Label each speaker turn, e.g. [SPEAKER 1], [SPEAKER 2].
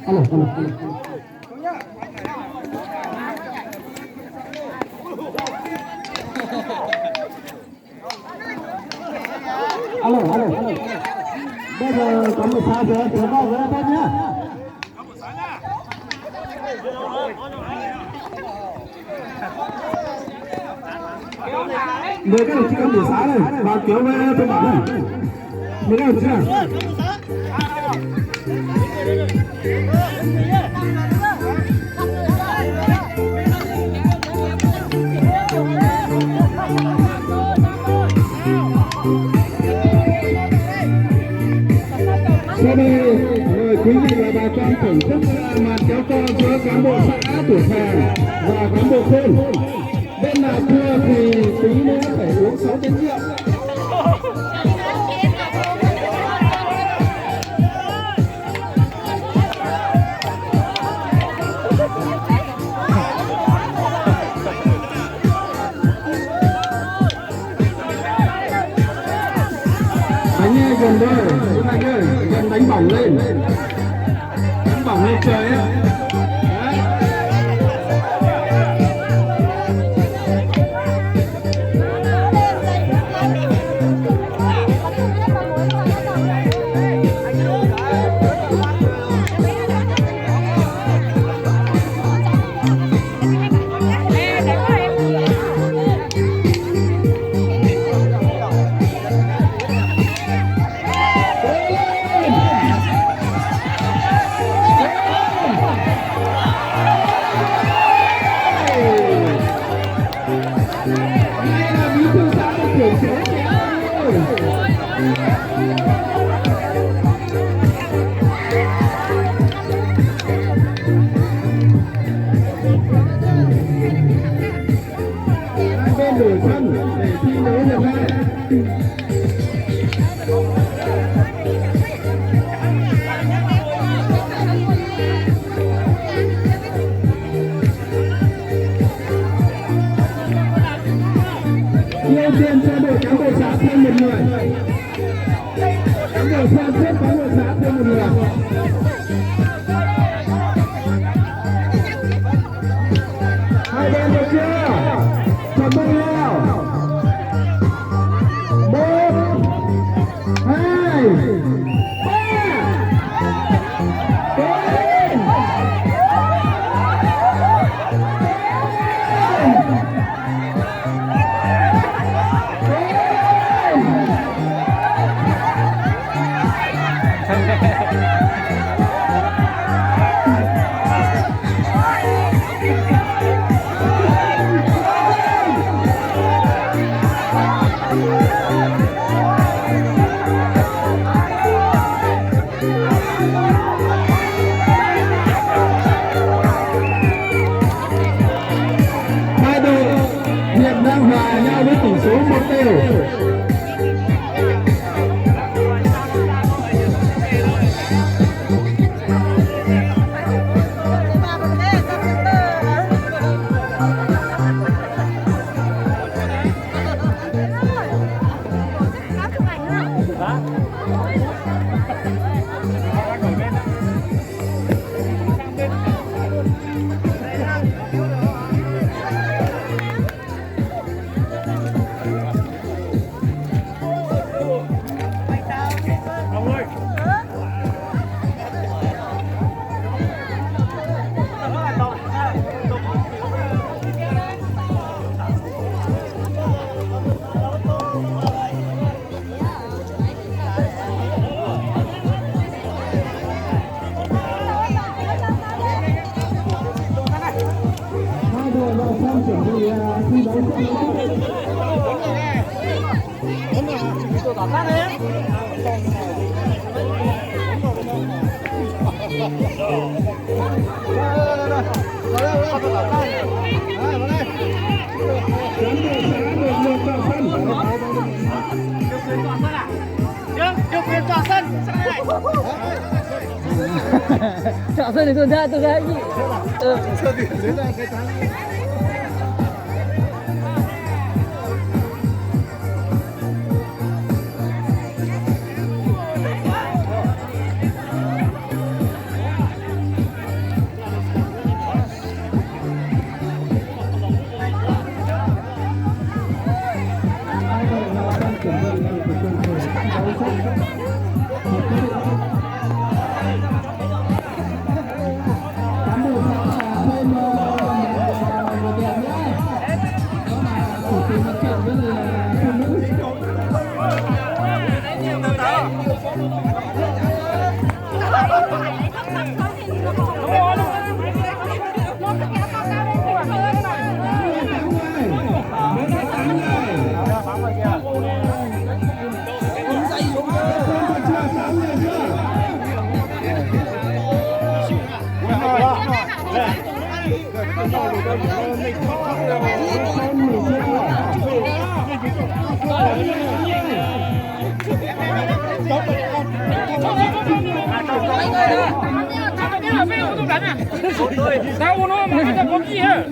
[SPEAKER 1] Alo, alo, alo. Alo, alo, alo. Bây giờ có một sao rồi, tiến vào với anh nhá. Mời các đồng chí buổi sáng này vào kéo về tôi bảo này. Mời các đồng chí nào. Sau đây mời quý vị và bà con thưởng thức màn kéo co giữa cán bộ xã Tuổi Phèn và cán bộ thôn. Bên nào thua thì tí nữa phải uống 6 chén rượu. Đánh gần đây, anh ơi, gần đánh bỏng lên trời ấy. Đổi thân để thi đấu lần này. Ưu tiên cho đội cán bộ xã thêm một người. Cán bộ xã xếp cán bộ xã thêm một người. Hai bên được chưa? Chuẩn bị nào. 1, 2, 3, 4.
[SPEAKER 2] Chọn sân thì tôi ra nhỉ.
[SPEAKER 1] Sân thì dễ ra cái thắng.
[SPEAKER 3] Sao nó mà cái có gì hả?